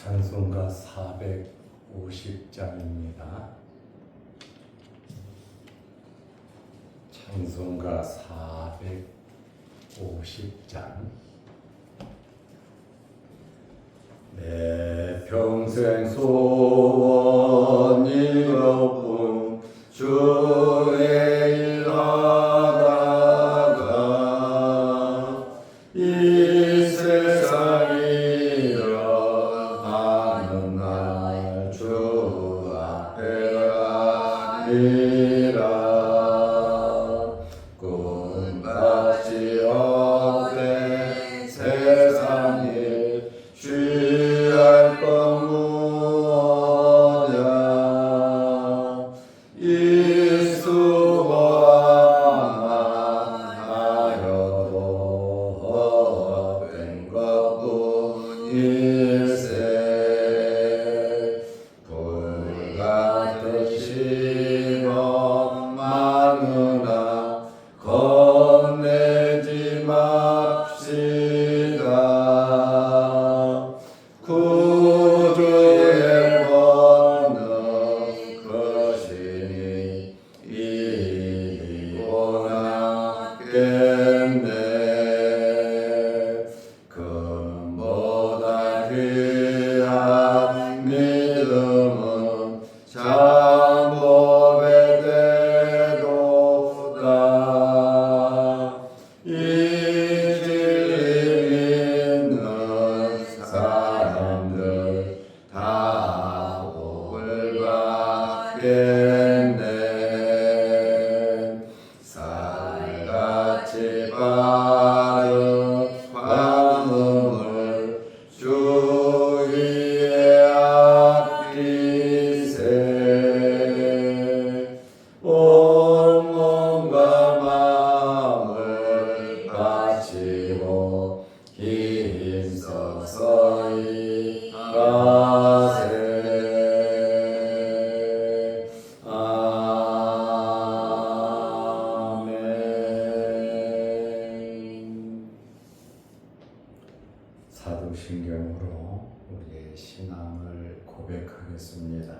찬송가 450장입니다. 찬송가 450장. 내 평생 소원이로군 주의 일 하다가 이 세상 일어나는 날 주 앞에 가리라. 꿈같이 어때 세상 일 취할 것 무엇냐. 이수만 하여도 헛된 것뿐일세. 불같은 시험 많으나 겁내지 맙시다. 구주의 권능 크시니 이기고 낫겠네. 금보다 귀한 믿음은 참법의 대도다. 이 진리 믿는 사람들 다 복을 받겠네. 살같이 바른 관음을 주 위에 아끼세. 온 몸과 마음을 바치고 힘써서 일하세. 아멘. 사도신경으로 우리의 신앙을 고백하겠습니다.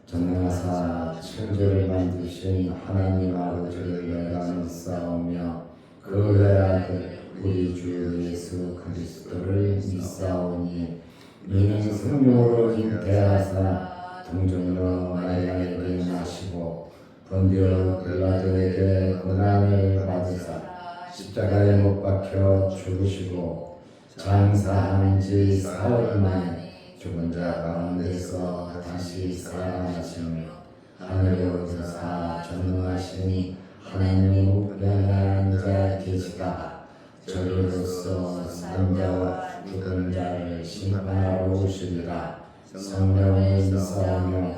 전능하사 천지를 만드신 하나님 아버지를 내가 믿사오며 그 외아들 우리 주 예수 그리스도를 믿사오니 이는 성령으로 잉태하사 동정녀 마리아에게 나시고 본디오 빌라도에게 고난을 받으사 십자가에 못 박혀 죽으시고 장사한 지 사흘 만에 죽은 자 가운데서 다시 살아나시며 하늘에 오르사 전능하신 하나님 우편에 앉아 계시다가 저리로서 산 자와 죽은 자를 심판하러 오시리라. 성령을 믿사오며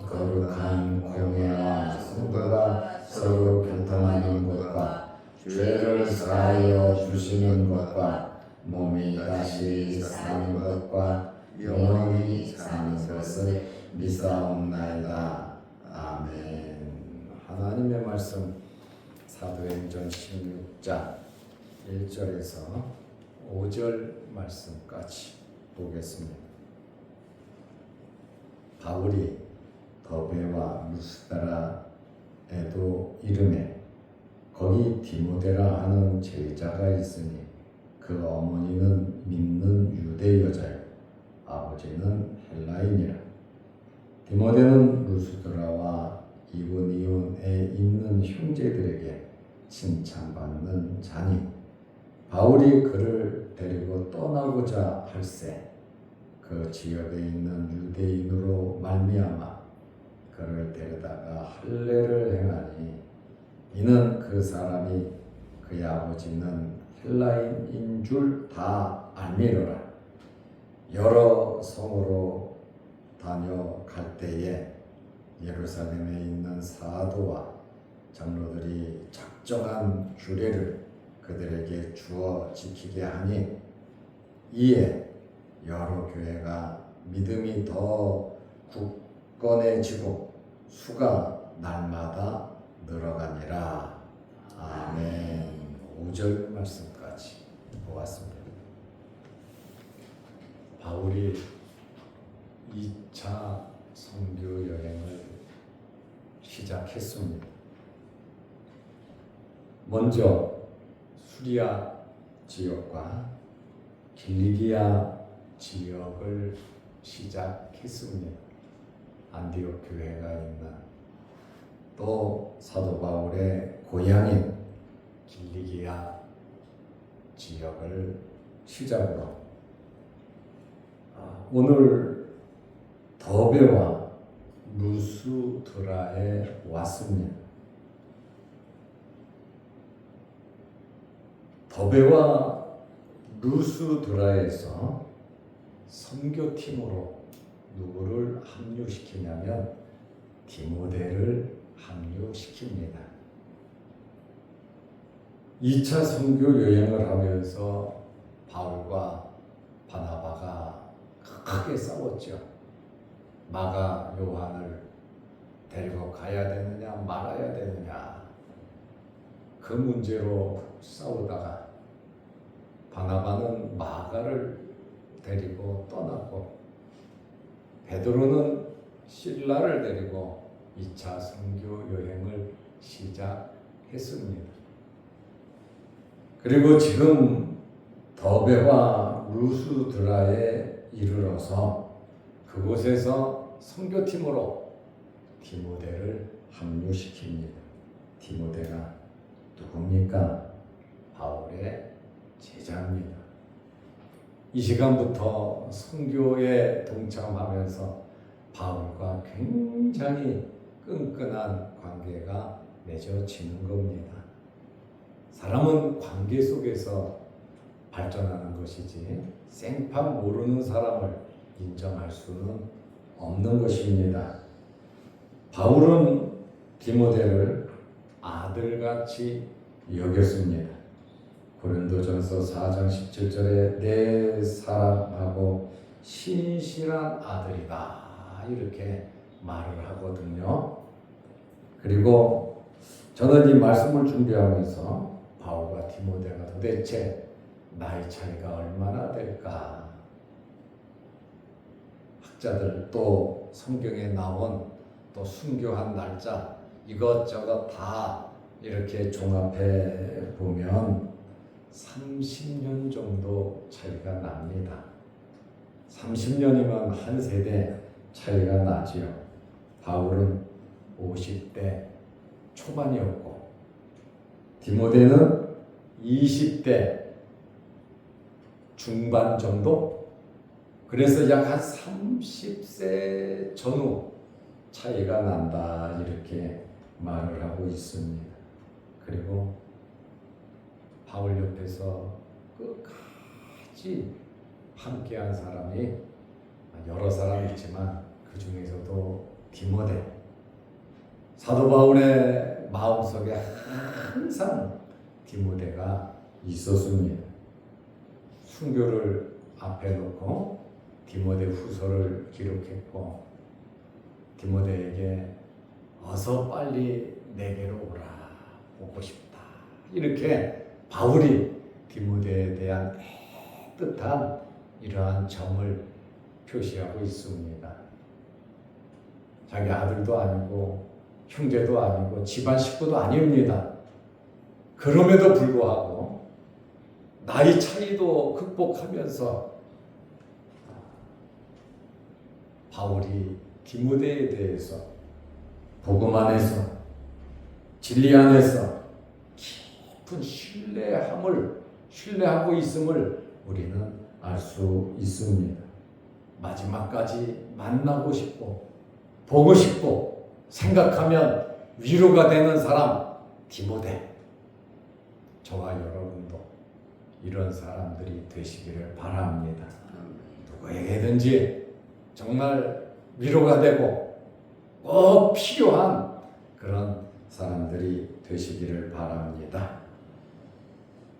거룩한 공예와 성도가 서로 교통하는 것과 죄를 사하여 주시는 것과 몸이 다시 사는 것과 영원히 사는 것을 믿사옵나이다. 아멘. 하나님의 말씀 사도행전 16장 1절에서 5절 말씀까지 보겠습니다. 바울이 더베와 루스드라에도 이르매 거기 디모데라 하는 제자가 있으니 그 어머니는 믿는 유대 여자요 아버지는 헬라인이라. 디모데는 루스드라와 이고니온에 있는 형제들에게 칭찬받는 자니 바울이 그를 데리고 떠나고자 할세 그 지역에 있는 유대인으로 말미암아 그를 데려다가 할례를 행하니 이는 그 사람이 그의 아버지는 헬라인인 줄 다 알미노라. 여러 성으로 다녀갈 때에 예루살렘에 있는 사도와 장로들이 작정한 규례를 그들에게 주어 지키게 하니 이에 여러 교회가 믿음이 더 굳건해지고 수가 날마다 늘어가니라. 아멘. 5절 말씀까지 보았습니다. 바울이 2차 선교 여행을 시작했습니다. 먼저 수리아 지역과 길리기아 지역을 시작했습니다. 안디옥 교회가 있는 또 사도 바울의 고향인 길리기아 지역을 시작으로 오늘 더베와 루스드라에 왔습니다. 더베와 루스드라에서 선교팀으로 누구를 합류시키냐면 디모데를 합류시킵니다. 2차 선교 여행을 하면서 바울과 바나바가 크게 싸웠죠. 마가 요한을 데리고 가야 되느냐 말아야 되느냐 그 문제로 싸우다가 바나바는 마가를 데리고 떠났고 베드로는 실라를 데리고 2차 선교 여행을 시작했습니다. 그리고 지금 더베와 루스드라에 이르러서 그곳에서 선교팀으로 디모데를 합류시킵니다. 디모데가 누굽니까? 바울의 제자입니다. 이 시간부터 선교에 동참하면서 바울과 굉장히 끈끈한 관계가 맺어지는 겁니다. 사람은 관계 속에서 발전하는 것이지 생판 모르는 사람을 인정할 수는 없는 것입니다. 바울은 디모데를 아들같이 여겼습니다. 고린도전서 4장 17절에 내 사랑하고 신실한 아들이다 이렇게 말을 하거든요. 그리고 저는 이 말씀을 준비하면서 바울과 디모데가 도대체 나이 차이가 얼마나 될까? 학자들 또 성경에 나온 또 순교한 날짜 이것저것 다 이렇게 종합해 보면 30년 정도 차이가 납니다. 30년이면 한 세대 차이가 나지요. 바울은 50대 초반이었고 디모데는 20대 중반 정도? 그래서 약 한 30세 전후 차이가 난다 이렇게 말을 하고 있습니다. 그리고 바울 옆에서 끝까지 함께한 사람이 여러 사람 있지만 그 중에서도 디모데 사도 바울의 마음속에 항상 디모데가 있었습니다. 순교를 앞에 놓고 디모데 후서를 기록했고 디모데에게 어서 빨리 내게로 오라 보고 싶다 이렇게 바울이 디모데에 대한 뜻한 이러한 점을 표시하고 있습니다. 자기 아들도 아니고 형제도 아니고 집안 식구도 아닙니다. 그럼에도 불구하고 나이 차이도 극복하면서 바울이 디모데에 대해서 복음 안에서 진리 안에서 깊은 신뢰하고 있음을 우리는 알 수 있습니다. 마지막까지 만나고 싶고 보고 싶고 생각하면 위로가 되는 사람 디모데, 저와 여러분도 이런 사람들이 되시기를 바랍니다. 누구에게든지 정말 위로가 되고 꼭 필요한 그런 사람들이 되시기를 바랍니다.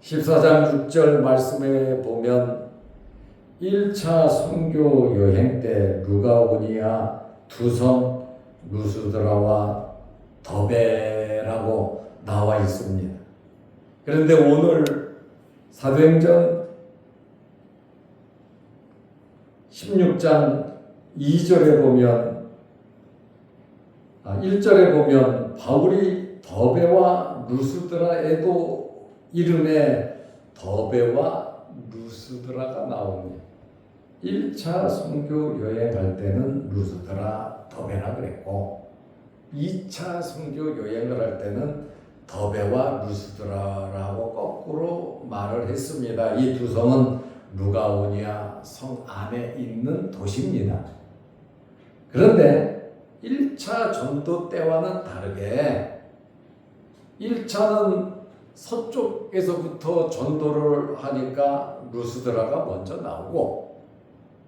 14장 6절 말씀에 보면 1차 선교 여행 때 루가오니아 두 성 루스드라와 더베라고 나와 있습니다. 그런데 오늘 사도행전 16장 2절에 보면 1절에 보면 바울이 더베와 루스드라에도 이름에 더베와 루스드라가 나옵니다. 1차 선교 여행할 때는 루스드라 더베라 그랬고 2차 선교 여행을 할 때는 더베와 루스드라라고 거꾸로 말을 했습니다. 이 두 성은 루가오니아 성 안에 있는 도시입니다. 그런데 1차 전도 때와는 다르게 1차는 서쪽에서부터 전도를 하니까 루스드라가 먼저 나오고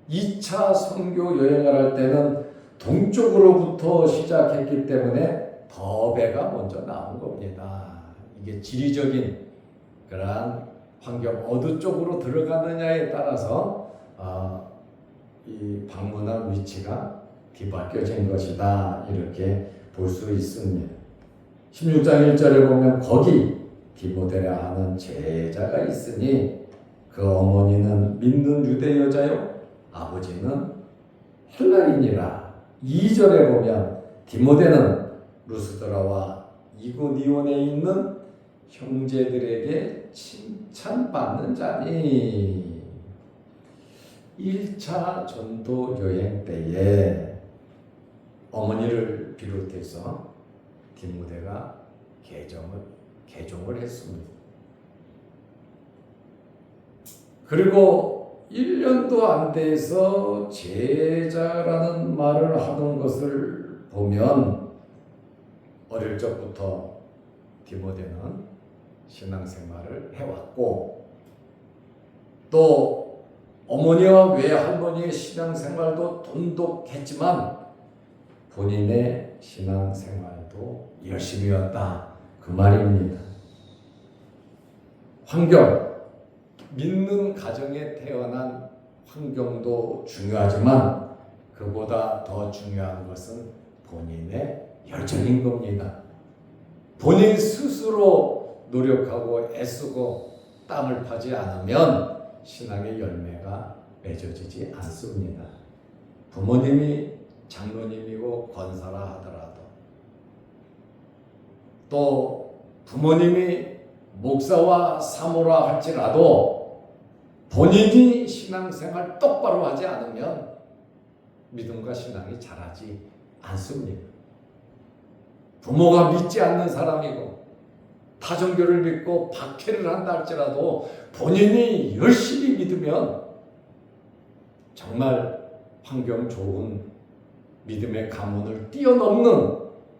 2차 선교 여행을 할 때는 동쪽으로부터 시작했기 때문에 더베가 먼저 나온 겁니다. 이게 지리적인 그러한 환경 어느 쪽으로 들어가느냐에 따라서 이 방문한 위치가 뒤바뀌어진 것이다. 이렇게 볼 수 있습니다. 16장 1절에 보면 거기 디모데라 하는 제자가 있으니 그 어머니는 믿는 유대 여자요 아버지는 헬라인이라. 2절에 보면 디모데는 루스드라와 이고니온에 있는 형제들에게 칭찬받는 자니. 1차 전도 여행 때에 어머니를 비롯해서 디모데가 개종을 했습니다. 그리고 1년도 안 돼서 제자라는 말을 하는 것을 보면 어릴 적부터 디모데는 신앙생활을 해왔고 또 어머니와 외할머니의 신앙생활도 돈독했지만 본인의 신앙생활도 열심히였다. 그 말입니다. 환경, 믿는 가정에 태어난 환경도 중요하지만 그보다 더 중요한 것은 본인의 열정인 겁니다. 본인 스스로 노력하고 애쓰고 땀을 파지 않으면 신앙의 열매가 맺어지지 않습니다. 부모님이 장로님이고 권사라 하더라도 또 부모님이 목사와 사모라 할지라도 본인이 신앙생활 똑바로 하지 않으면 믿음과 신앙이 자라지 않습니다. 부모가 믿지 않는 사람이고 타종교를 믿고 박해를 한다 할지라도 본인이 열심히 믿으면 정말 환경 좋은 믿음의 가문을 뛰어넘는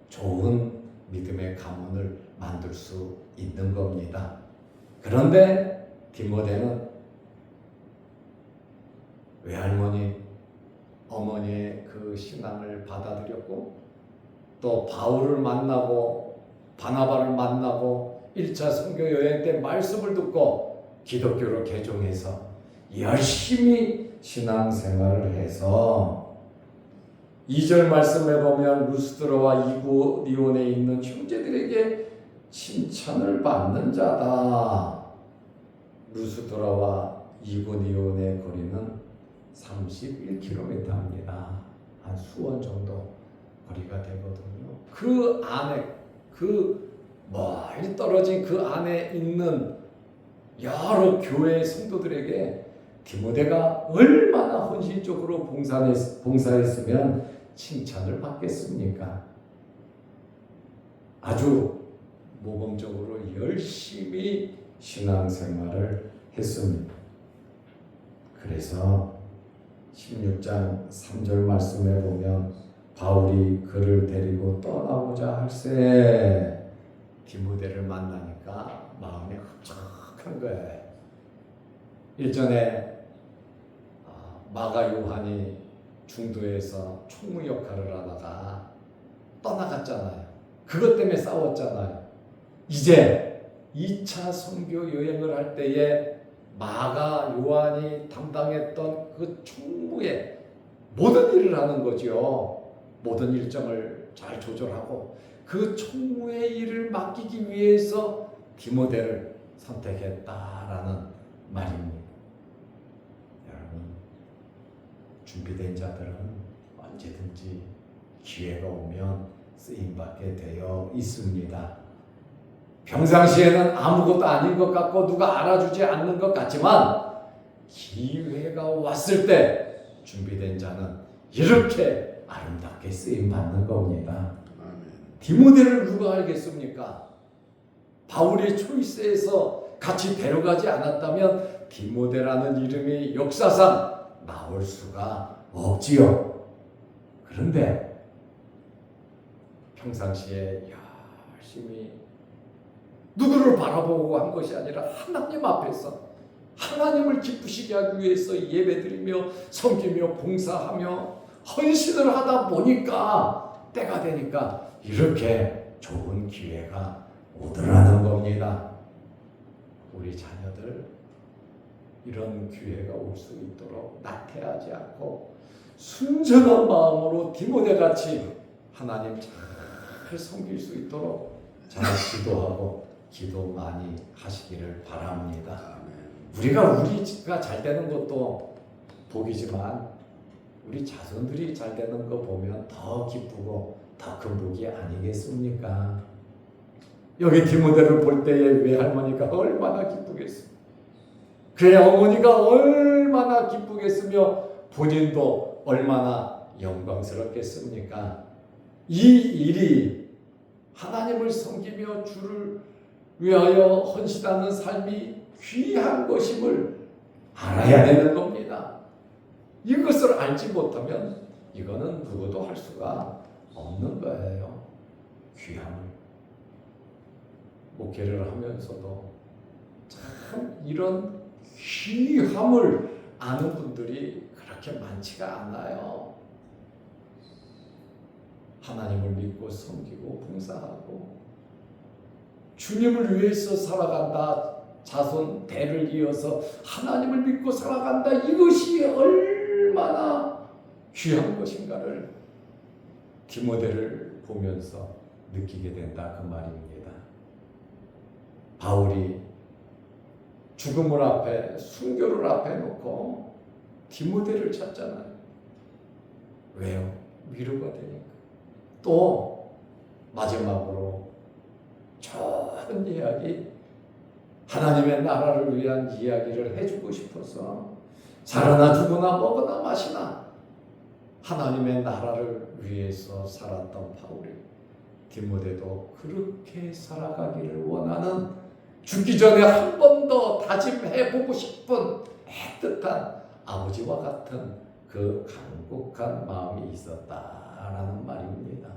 좋은 믿음의 가문을 만들 수 있는 겁니다. 그런데 디모데는 외할머니, 어머니의 그 신앙을 받아들였고 또 바울을 만나고 바나바를 만나고 1차 선교 여행 때 말씀을 듣고 기독교로 개종해서 열심히 신앙생활을 해서 2절 말씀에 보면 루스드라와 이고니온에 있는 형제들에게 칭찬을 받는 자다. 루스드라와 이고니온의 거리는 31km입니다. 한 수원 정도 거리가 되거든요. 그 안에 그 멀리 떨어진 그 안에 있는 여러 교회 성도들에게 디모데가 얼마나 헌신적으로 봉사했으면 칭찬을 받겠습니까? 아주 모범적으로 열심히 신앙생활을 했습니다. 그래서 16장 3절 말씀에 보면 바울이 그를 데리고 떠나고자 할새 디모데를 만나니까 마음이 흡족한 거예요. 일전에 마가 요한이 중도에서 총무 역할을 하다가 떠나갔잖아요. 그것 때문에 싸웠잖아요. 이제 2차 선교 여행을 할 때에 마가 요한이 담당했던 그 총무의 모든 일을 하는 거죠. 모든 일정을 잘 조절하고 그 총무의 일을 맡기기 위해서 디모데를 선택했다라는 말입니다. 여러분, 준비된 자들은 언제든지 기회가 오면 쓰임받게 되어 있습니다. 평상시에는 아무것도 아닌 것 같고 누가 알아주지 않는 것 같지만 기회가 왔을 때 준비된 자는 이렇게 아름답게 쓰임받는 겁니다. 디모데를 누가 알겠습니까? 바울이 초이스에서 같이 데려가지 않았다면 디모데라는 이름이 역사상 나올 수가 없지요. 그런데 평상시에 열심히 누구를 바라보고 한 것이 아니라 하나님 앞에서 하나님을 기쁘시게 하기 위해서 예배드리며 섬기며 봉사하며 헌신을 하다 보니까 때가 되니까 이렇게 좋은 기회가 오더라는 겁니다. 우리 자녀들 이런 기회가 올 수 있도록 나태하지 않고 순전한 마음으로 디모데같이 하나님 잘 섬길 수 있도록 잘 기도하고 기도 많이 하시기를 바랍니다. 우리가 잘 되는 것도 복이지만 우리 자손들이 잘 되는 거 보면 더 기쁘고 더 큰 복이 아니겠습니까? 여기 디모데를 볼 때에 외할머니가 얼마나 기쁘겠습니까? 그의 어머니가 얼마나 기쁘겠으며 본인도 얼마나 영광스럽겠습니까? 이 일이 하나님을 섬기며 주를 위하여 헌신하는 삶이 귀한 것임을 알아야 되는 겁니다. 이것을 알지 못하면 이거는 누구도 할 수가 없는 거예요. 귀함을. 목회를 하면서도 참 이런 귀함을 아는 분들이 그렇게 많지가 않아요. 하나님을 믿고 섬기고 봉사하고 주님을 위해서 살아간다. 자손 대를 이어서 하나님을 믿고 살아간다. 이것이 얼마나 귀한 것인가를 디모데를 보면서 느끼게 된다 그 말입니다. 바울이 죽음을 앞에 순교를 앞에 놓고 디모데를 찾잖아요. 왜요? 위로가 되니까. 또 마지막으로 좋은 이야기, 하나님의 나라를 위한 이야기를 해주고 싶어서 살아나 죽으나 먹으나 마시나 하나님의 나라를 위해서 살았던 바울이 디모데도 그렇게 살아가기를 원하는, 죽기 전에 한 번 더 다짐해보고 싶은 애틋한 아버지와 같은 그 간곡한 마음이 있었다라는 말입니다.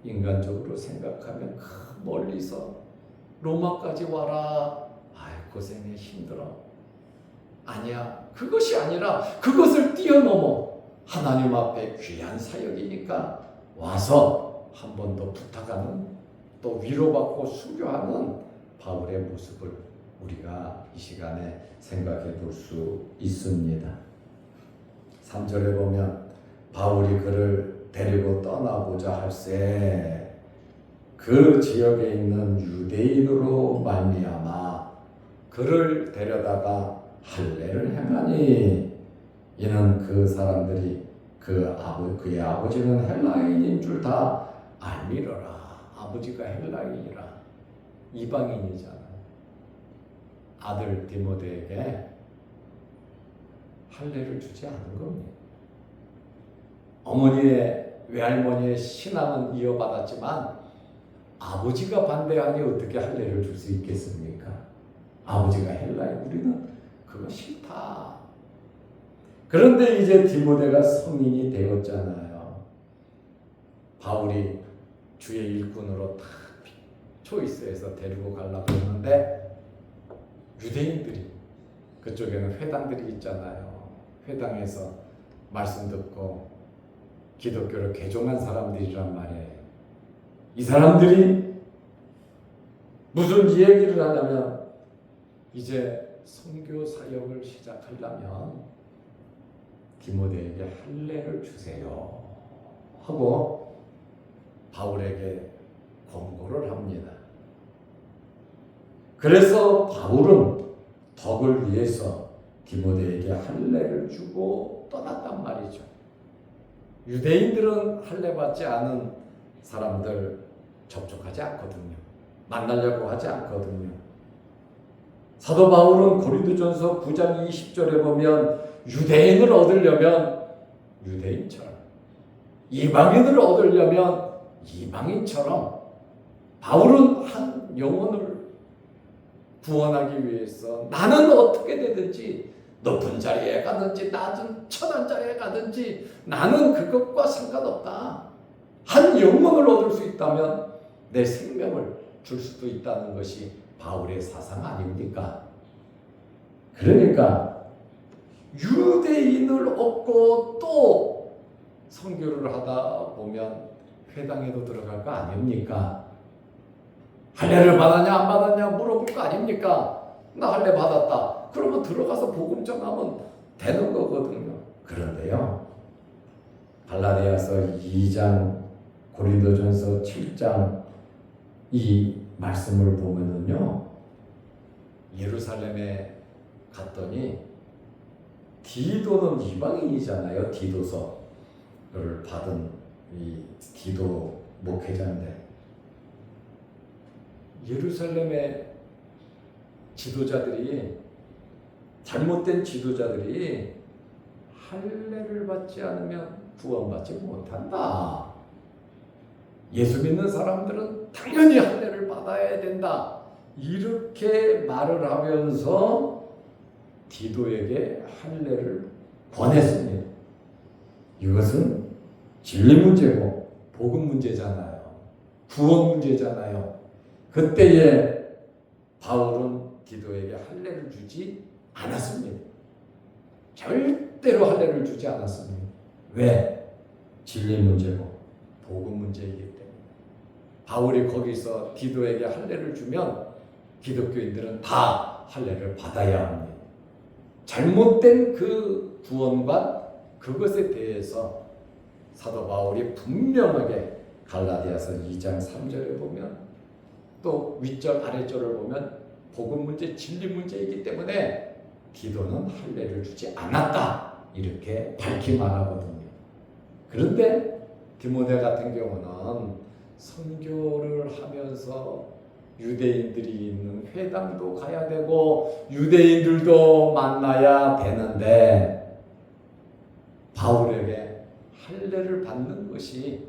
인간적으로 생각하면 멀리서 로마까지 와라. 아이 고생해 힘들어. 아니야. 그것이 아니라 그것을 뛰어넘어 하나님 앞에 귀한 사역이니까 와서 한 번 더 부탁하는, 또 위로받고 순교하는 바울의 모습을 우리가 이 시간에 생각해 볼 수 있습니다. 3절에 보면 바울이 그를 데리고 떠나고자 할새 그 지역에 있는 유대인으로 말미암아 그를 데려다가 할례를 행하니 이는 그 사람들이 그의 아버지는 헬라인인 줄 다 알미러라. 아버지가 헬라인이라, 이방인이잖아요. 아들 디모데에게 할례를 주지 않은 겁니다. 어머니의, 외할머니의 신앙은 이어받았지만 아버지가 반대하니 어떻게 할례를 줄 수 있겠습니까? 아버지가 헬라인, 우리는 그거 싫다. 그런데 이제 디모데가 성인이 되었잖아요. 바울이 주의 일꾼으로 다 초이스에서 데리고 가려고 했는데 유대인들이, 그쪽에는 회당들이 있잖아요. 회당에서 말씀 듣고 기독교를 개종한 사람들이란 말이에요. 이 사람들이 무슨 얘기를 하냐면 이제 선교 사역을 시작하려면 디모데에게 할례를 주세요 하고 바울에게 권고를 합니다. 그래서 바울은 덕을 위해서 디모데에게 할례를 주고 떠났단 말이죠. 유대인들은 할례 받지 않은 사람들 접촉하지 않거든요. 만나려고 하지 않거든요. 사도 바울은 고린도전서 9장 20절에 보면 유대인을 얻으려면 유대인처럼, 이방인을 얻으려면 이방인처럼, 바울은 한 영혼을 구원하기 위해서 나는 어떻게 되든지 높은 자리에 가든지 낮은 천한 자리에 가든지 나는 그것과 상관없다. 한 영혼을 얻을 수 있다면 내 생명을 줄 수도 있다는 것이 바울의 사상 아닙니까? 그러니까 유대인을 얻고 또 선교를 하다 보면 회당에도 들어갈 거 아닙니까? 할례를 받았냐 안 받았냐 물어볼 거 아닙니까? 나 할례 받았다. 그러면 들어가서 복음 전하면 되는 거거든요. 그런데요, 갈라디아서 2장, 고린도전서 7장 이 말씀을 보면은요, 예루살렘에 갔더니 디도는 이방인이잖아요. 디도서를 받은 이 디도 목회자인데, 예루살렘의 지도자들이, 잘못된 지도자들이 할례를 받지 않으면 구원받지 못한다. 예수 믿는 사람들은 당연히 할례를 받아야 된다. 이렇게 말을 하면서 디도에게 할례를 권했습니다. 이것은 진리 문제고 복음 문제잖아요. 구원 문제잖아요. 그때에 바울은 디도에게 할례를 주지 않았습니다. 절대로 할례를 주지 않았습니다. 왜? 진리 문제고 복음 문제이기 때문에. 바울이 거기서 디도에게 할례를 주면 기독교인들은 다 할례를 받아야 합니다. 잘못된 그 구원관, 그것에 대해서 사도 바울이 분명하게 갈라디아서 2장 3절에 보면, 또 윗절 아랫절을 보면 복음 문제, 진리 문제이기 때문에 디도는 할례를 주지 않았다, 이렇게 밝히 말하거든요. 그런데 디모데 같은 경우는 선교를 하면서 유대인들이 있는 회당도 가야 되고 유대인들도 만나야 되는데, 바울에게 할례를 받는 것이,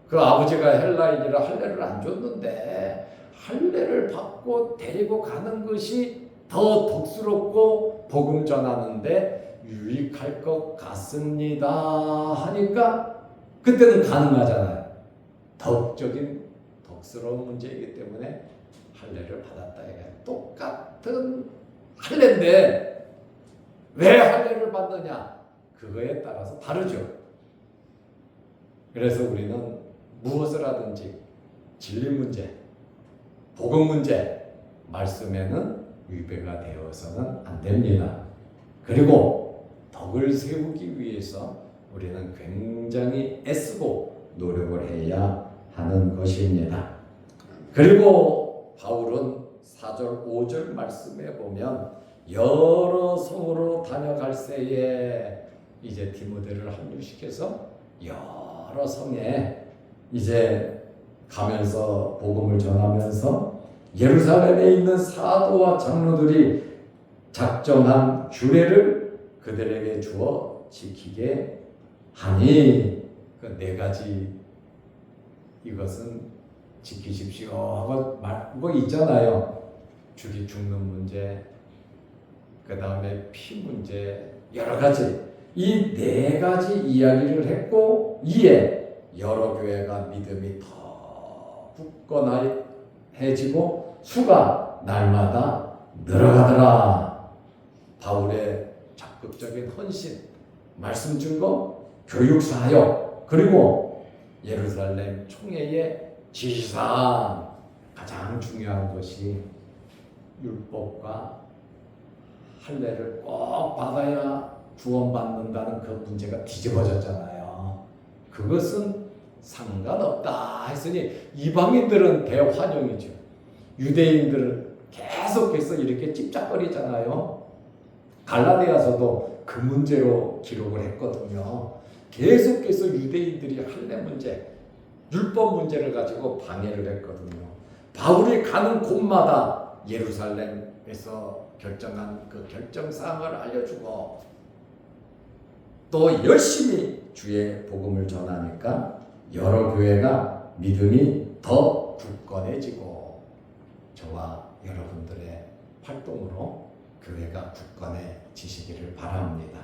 그 아버지가 헬라인이라 할례를 안 줬는데 할례를 받고 데리고 가는 것이 더 덕스럽고 복음 전하는데 유익할 것 같습니다 하니까 그때는 가능하잖아요. 덕적인 덕스러운 문제이기 때문에 할례를 받았다. 똑같은 할례인데 왜 할례를 받느냐, 그거에 따라서 다르죠. 그래서 우리는 무엇을 하든지 진리 문제, 복음 문제, 말씀에는 위배가 되어서는 안 됩니다. 그리고 덕을 세우기 위해서 우리는 굉장히 애쓰고 노력을 해야 하는 것입니다. 그리고 바울은 4절 5절 말씀에 보면 여러 성으로 다녀갈 새에 이제 디모데를 합류시켜서 여러 성에 이제 가면서 복음을 전하면서 예루살렘에 있는 사도와 장로들이 작정한 규례를 그들에게 주어 지키게 하니, 그 네 가지 이것은 지키십시오 하고 말고 있잖아요. 죽는 문제, 그 다음에 피 문제, 여러 가지, 이 네 가지 이야기를 했고, 이에 여러 교회가 믿음이 더 굳건해지고 수가 날마다 늘어가더라. 바울의 적극적인 헌신, 말씀 증거, 교육 사역, 그리고 예루살렘 총회의 지시사항, 가장 중요한 것이 율법과 할례를 꼭 받아야 구원받는다는 그 문제가 뒤집어졌잖아요. 그것은 상관없다 했으니 이방인들은 대환영이죠. 유대인들은 계속해서 이렇게 찝작거리잖아요. 갈라디아서도 그 문제로 기록을 했거든요. 계속해서 유대인들이 할례 문제, 율법 문제를 가지고 방해를 했거든요. 바울이 가는 곳마다 예루살렘에서 결정한 그 결정사항을 알려주고 또 열심히 주의 복음을 전하니까 여러 교회가 믿음이 더 굳건해지고 저와 여러분들의 활동으로 교회가 굳건해지시기를 바랍니다.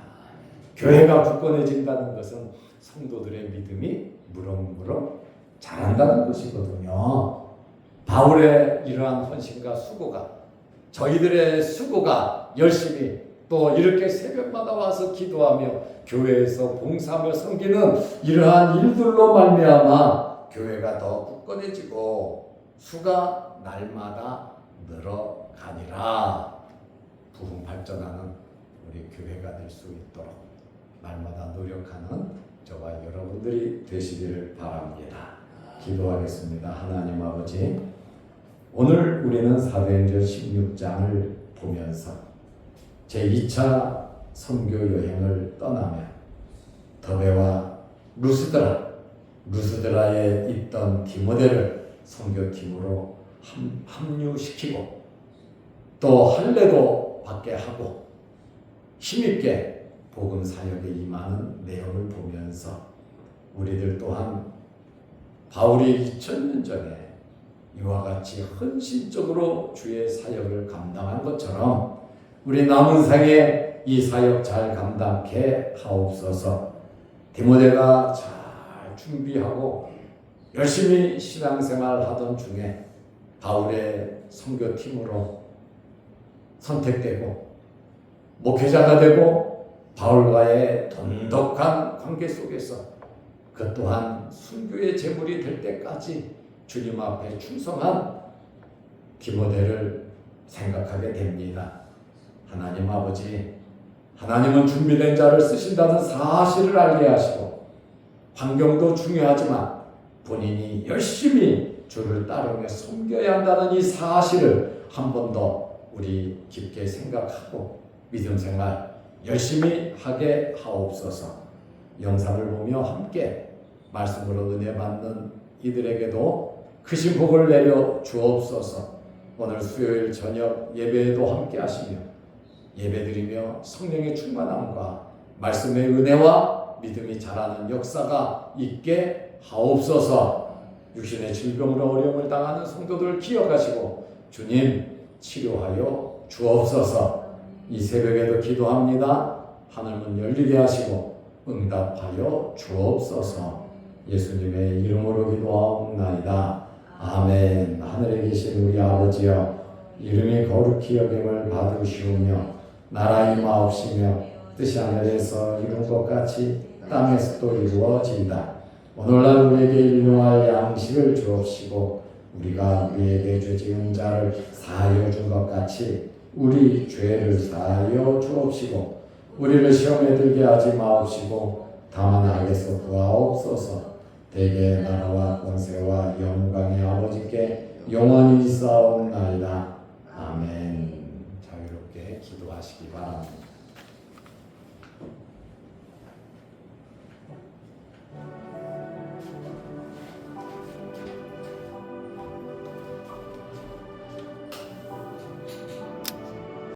교회가 굳건해진다는 것은 성도들의 믿음이 무럭무럭 자란다는 것이거든요. 바울의 이러한 헌신과 수고가, 저희들의 수고가 열심히 또 이렇게 새벽마다 와서 기도하며 교회에서 봉사하며 섬기는 이러한 일들로 말미암아 교회가 더 굳건해지고 수가 날마다 늘어가니라. 부흥 발전하는 우리 교회가 될 수 있도록 날마다 노력하는 저와 여러분들이 되시기를 바랍니다. 기도하겠습니다. 하나님 아버지, 오늘 우리는 사도행전 16장을 보면서 제2차 선교 여행을 떠나며 더베와 루스드라에 있던 디모데를 선교팀으로 합류시키고 또 할례도 받게 하고 힘있게 복음 사역에 임하는 내용을 보면서 우리들 또한 바울이 2000년 전에 이와 같이 헌신적으로 주의 사역을 감당한 것처럼 우리 남은 생에 이 사역 잘 감당케 하옵소서. 디모데가 잘 준비하고 열심히 신앙생활 하던 중에 바울의 선교팀으로 선택되고 목회자가 되고 바울과의 돈독한 관계 속에서 그 또한 순교의 제물이 될 때까지 주님 앞에 충성한 디모데를 생각하게 됩니다. 하나님 아버지, 하나님은 준비된 자를 쓰신다는 사실을 알게 하시고 환경도 중요하지만 본인이 열심히 주를 따르며 섬겨야 한다는 이 사실을 한 번 더 우리 깊게 생각하고 믿음 생활 열심히 하게 하옵소서. 영상을 보며 함께 말씀으로 은혜 받는 이들에게도 크신 복을 내려 주옵소서. 오늘 수요일 저녁 예배에도 함께 하시며 예배드리며 성령의 충만함과 말씀의 은혜와 믿음이 자라는 역사가 있게 하옵소서. 육신의 질병으로 어려움을 당하는 성도들 기억하시고 주님 치료하여 주옵소서. 이 새벽에도 기도합니다. 하늘문 열리게 하시고 응답하여 주옵소서. 예수님의 이름으로 기도하옵나이다. 아멘. 하늘에 계신 우리 아버지여, 이름이 거룩히 여김을 받으시오며 나라 임하옵시며 뜻이 하늘에서 이룬 것 같이 땅에서도 이루어진다. 오늘날 우리에게 일용할 양식을 주옵시고 우리가 우리에게 죄 지은 자를 사하여 준 것 같이 우리 죄를 사하여 주옵시고 우리를 시험에 들게 하지 마옵시고 다만 악에서 구하옵소서. 대개 나라와 권세와 영광의 아버지께 영원히 있사옵나이다. 아멘. 자유롭게 기도하시기 바랍니다.